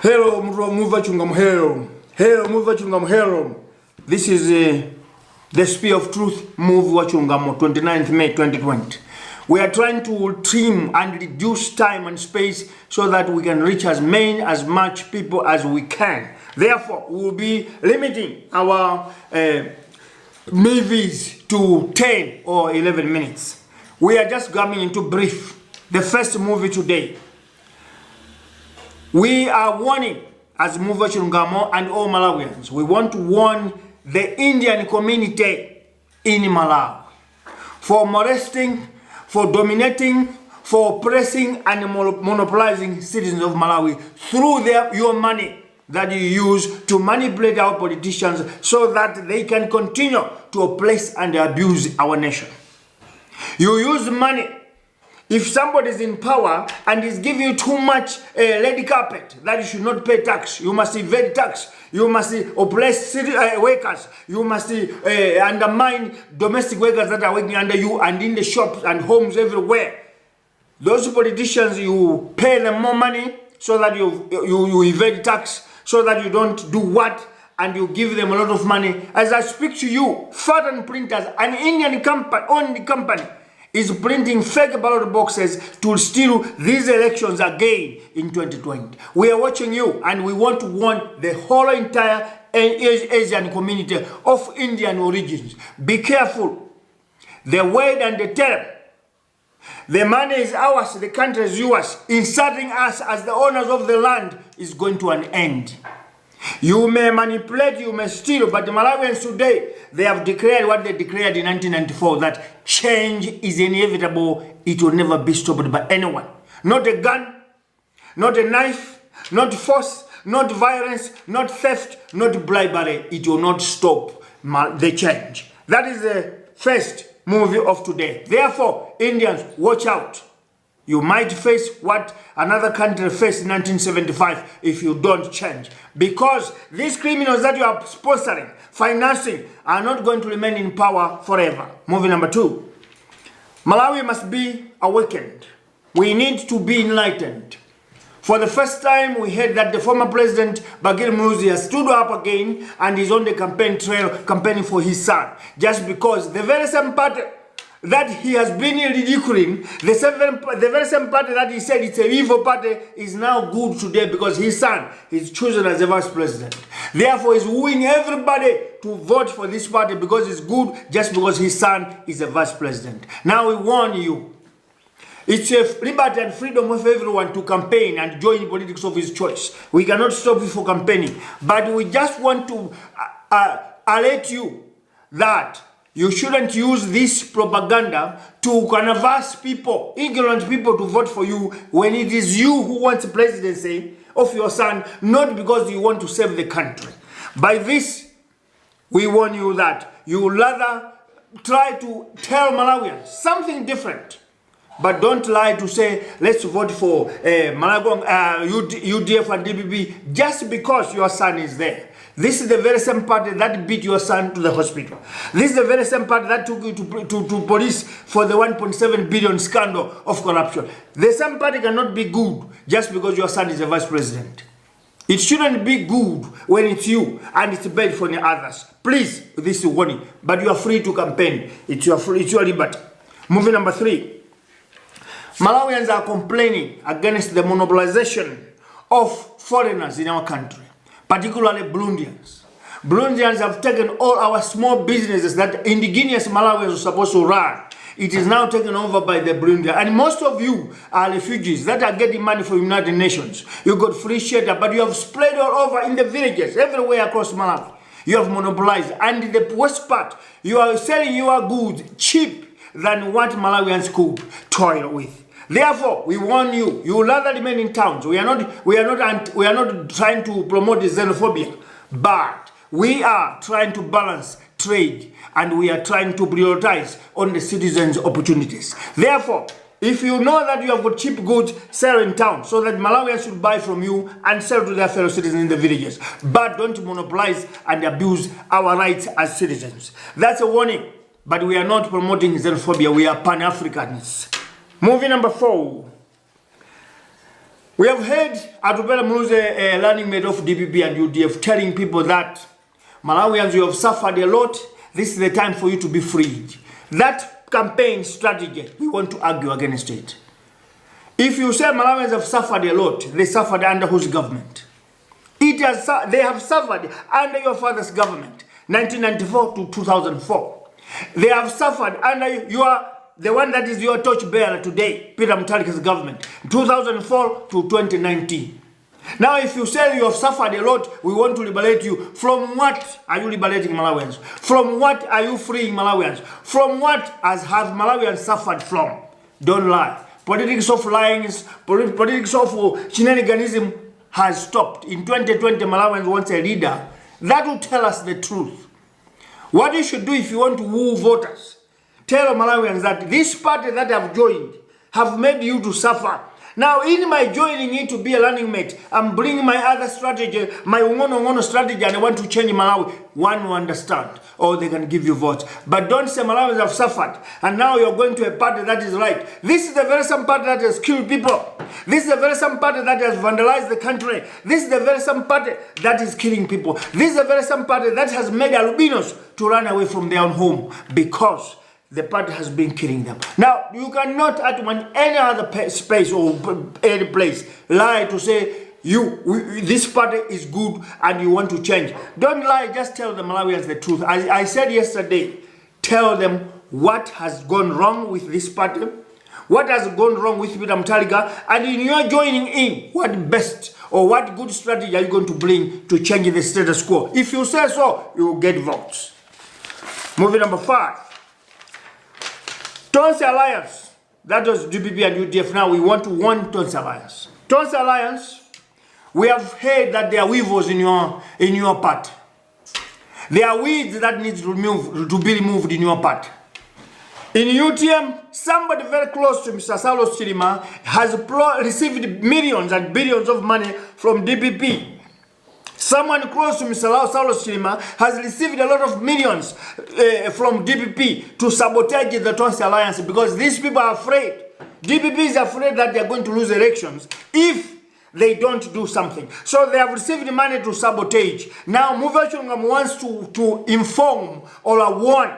Hello, Muvi Wachilungamo. Hello, Muvi Wachilungamo. Hello. This is the Spear of Truth, Muvi Wachilungamo, 29th May 2020. We are trying to trim and reduce time and space so that we can reach as much people as we can. Therefore, we will be limiting our movies to 10 or 11 minutes. We are just coming into brief. The first movie today. We are warning, as Muvi Wachilungamo and all Malawians, we want to warn the Indian community in Malawi for molesting, for dominating, for oppressing and monopolizing citizens of Malawi through your money that you use to manipulate our politicians so that they can continue to oppress and abuse our nation. You use money. If somebody is in power and is giving you too much red carpet, that you should not pay tax, you must evade tax, you must oppress city workers, you must undermine domestic workers that are working under you and in the shops and homes everywhere. Those politicians, you pay them more money so that you evade tax, so that you don't do what, and you give them a lot of money. As I speak to you, Foreign Printers, an Indian company, is printing fake ballot boxes to steal these elections again in 2020. We are watching you, and we want to warn the whole entire Asian community of Indian origins. Be careful. The word and the term. The money is ours, the country is yours. Inserting us as the owners of the land is going to an end. You may manipulate, you may steal, but the Malawians today, they have declared what they declared in 1994, that change is inevitable. It will never be stopped by anyone. Not a gun, not a knife, not force, not violence, not theft, not bribery. It will not stop the change. That is the first movie of today. Therefore, Indians, watch out. You might face what another country faced in 1975 if you don't change. Because these criminals that you are sponsoring, financing, are not going to remain in power forever. Movie number 2. Malawi must be awakened. We need to be enlightened. For the first time, we heard that the former president, Bagir Muzi, has stood up again and is on the campaign trail campaigning for his son. Just because the very same party that he has been ridiculing, the very same party that he said it's an evil party, is now good today because his son is chosen as the vice president. Therefore, he's wooing everybody to vote for this party because it's good just because his son is a vice president. Now we warn you. It's a liberty and freedom of everyone to campaign and join politics of his choice. We cannot stop you for campaigning. But we just want to alert you that you shouldn't use this propaganda to canvass people, ignorant people, to vote for you when it is you who wants the presidency of your son, not because you want to save the country. By this, we warn you that you will rather try to tell Malawians something different. But don't lie to say, let's vote for UDF and DBB just because your son is there. This is the very same party that beat your son to the hospital. This is the very same party that took you to police for the 1.7 billion scandal of corruption. The same party cannot be good just because your son is a vice president. It shouldn't be good when it's you and it's bad for the others. Please, this is warning. But you are free to campaign. It's your liberty. Movie number 3. Malawians are complaining against the monopolization of foreigners in our country, particularly Burundians. Burundians have taken all our small businesses that indigenous Malawians were supposed to run. It is now taken over by the Burundians. And most of you are refugees that are getting money from United Nations. You got free shelter, but you have spread all over in the villages, everywhere across Malawi. You have monopolized. And the worst part, you are selling your goods cheap than what Malawians could toil with. Therefore, we warn you, you will rather remain in towns. We are not trying to promote xenophobia, but we are trying to balance trade and we are trying to prioritize on the citizens' opportunities. Therefore, if you know that you have got cheap goods, sell in town so that Malawians should buy from you and sell to their fellow citizens in the villages. But don't monopolize and abuse our rights as citizens. That's a warning. But we are not promoting xenophobia. We are Pan-Africans. Movie number 4. We have heard Atupela Muluze, a running mate of DPP and UDF, telling people that Malawians, you have suffered a lot. This is the time for you to be freed. That campaign strategy, we want to argue against it. If you say Malawians have suffered a lot, they suffered under whose government? They have suffered under your father's government, 1994 to 2004. They have suffered under the one that is your torchbearer today, Peter Mutharika's government, 2004 to 2019. Now, if you say you have suffered a lot, we want to liberate you. From what are you liberating Malawians? From what are you freeing Malawians? From what have Malawians suffered from? Don't lie. Politics of lying, politics of shenaniganism has stopped. In 2020, Malawians wants a leader that will tell us the truth. What you should do if you want to woo voters, tell Malawians that this party that I've joined have made you to suffer. Now, in my joining it to be a running mate, I'm bringing my other strategy, my Ungono strategy, and I want to change Malawi. One will understand, or they can give you votes. But don't say Malawians have suffered, and now you're going to a party that is right. This is the very same party that has killed people. This is the very same party that has vandalized the country. This is the very same party that is killing people. This is the very same party that has made albinos to run away from their own home because the party has been killing them. Now, you cannot at any other space or any place lie to say this party is good and you want to change. Don't lie, just tell the Malawians the truth. I said yesterday, tell them what has gone wrong with this party, what has gone wrong with Peter Mutharika, and in your joining in, what best or what good strategy are you going to bring to change the status quo? If you say so, you will get votes. Movie number 5. Tonsi Alliance, that was DPP and UDF. Now we want to warn Tonsi Alliance. Tonsi Alliance, we have heard that there are weevils in your party. There are weeds that need to be removed in your party. In UTM, somebody very close to Mr. Saulos Chilima has received millions and billions of money from DPP. Someone close to Mr. Saulos Chilima has received a lot of millions from DPP to sabotage the Tonsi Alliance because these people are afraid. DPP is afraid that they are going to lose elections if they don't do something. So they have received money to sabotage. Now, Muvi Wachilungamo wants to inform or warn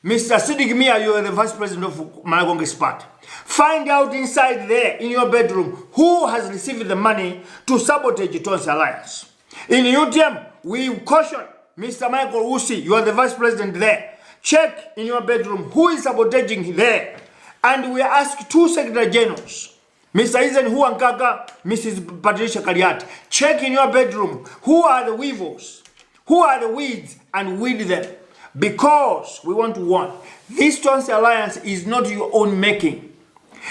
Mr. Sidik Mia, you are the vice president of Malagonge's party. Find out inside there, in your bedroom, who has received the money to sabotage the Tonsi Alliance. In UTM, we caution Mr. Michael Usi, you are the vice president there. Check in your bedroom who is sabotaging there. And we ask 2 secretary generals, Mr. Izen Huankaka, Mrs. Patricia Kariat. Check in your bedroom who are the weevils, who are the weeds, and weed them. Because we want to warn, this Tonsi Alliance is not your own making.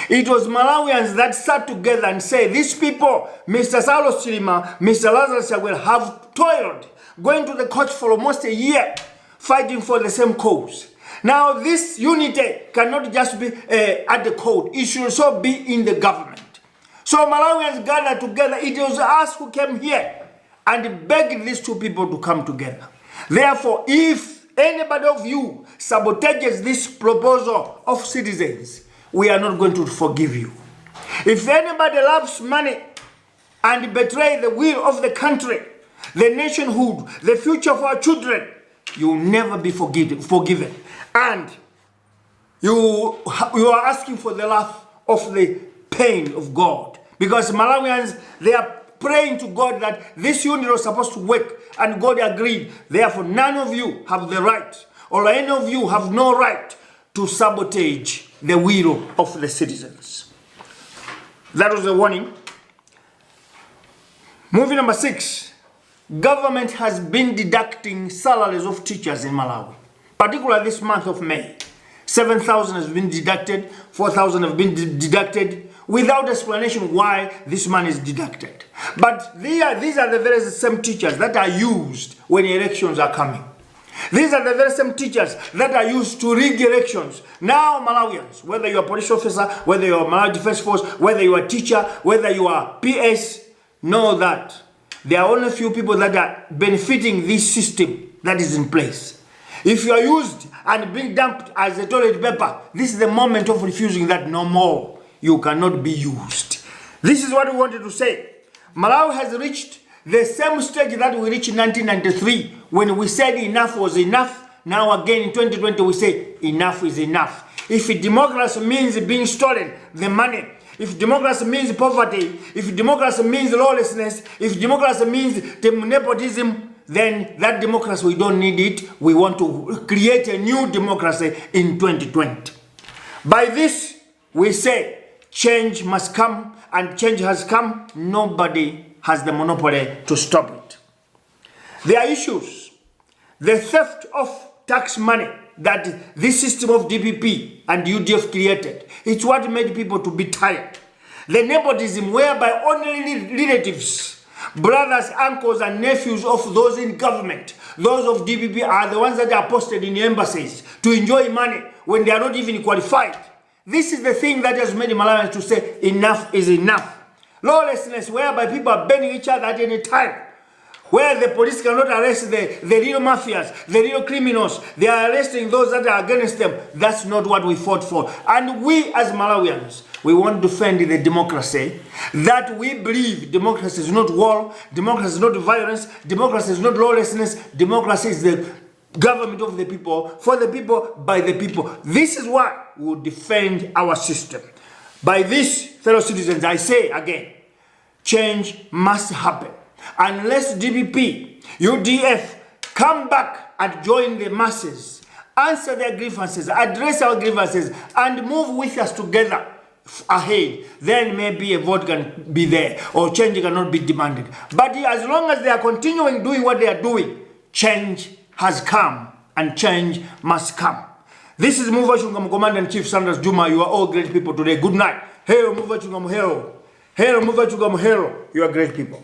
It was Malawians that sat together and said, these people, Mr. Saulos Chilima, Mr. Lazarus Chakwera, have toiled, going to the court for almost a year, fighting for the same cause. Now, this unity cannot just be at the court. It should also be in the government. So Malawians gathered together. It was us who came here and begged these 2 people to come together. Therefore, if anybody of you sabotages this proposal of citizens, we are not going to forgive you. If anybody loves money and betray the will of the country, the nationhood, the future of our children, you will never be forgiven. And you are asking for the wrath of the pain of God. Because Malawians, they are praying to God that this unit was supposed to work, and God agreed. Therefore, none of you have the right, or any of you have no right to sabotage the will of the citizens. That was the warning. Movie number 6. Government has been deducting salaries of teachers in Malawi, particularly this month of May. 7,000 has been deducted, 4,000 have been deducted, without explanation why this money is deducted. But these are the very same teachers that are used when elections are coming. These are the very same teachers that are used to rig elections. Now, Malawians, whether you are a police officer, whether you are a Malawi Defense Force, whether you are a teacher, whether you are PS, know that there are only a few people that are benefiting this system that is in place. If you are used and being dumped as a toilet paper, this is the moment of refusing that no more. You cannot be used. This is what we wanted to say. Malawi has reached the same stage that we reached in 1993 when we said enough was enough. Now again in 2020 we say enough is enough. If democracy means being stolen, the money, if democracy means poverty, if democracy means lawlessness, if democracy means nepotism, then that democracy, we don't need it. We want to create a new democracy in 2020. By this, we say change must come, and change has come. Nobody has the monopoly to stop it. There are issues. The theft of tax money that this system of DPP and UDF created. It's what made people to be tired. The nepotism whereby only relatives, brothers, uncles, and nephews of those in government, those of DPP, are the ones that are posted in the embassies to enjoy money when they are not even qualified. This is the thing that has made Malawians to say enough is enough. Lawlessness whereby people are burning each other at any time, where the police cannot arrest the real mafias, the real criminals. They are arresting those that are against them. That's not what we fought for. And we as Malawians, we want to defend the democracy that we believe democracy is not war, democracy is not violence, democracy is not lawlessness, democracy is the government of the people, for the people, by the people. This is why we will defend our system. By this, fellow citizens, I say again, change must happen. Unless DPP, UDF come back and join the masses, answer their grievances, address our grievances, and move with us together ahead, then maybe a vote can be there or change cannot be demanded. But as long as they are continuing doing what they are doing, change has come and change must come. This is Muvi Wachilungamo, Commander-in-Chief Sanders Juma. You are all great people today. Good night. Hail Muvi Wachilungamo, hail. Hail Muvi Wachilungamo, hail. You are great people.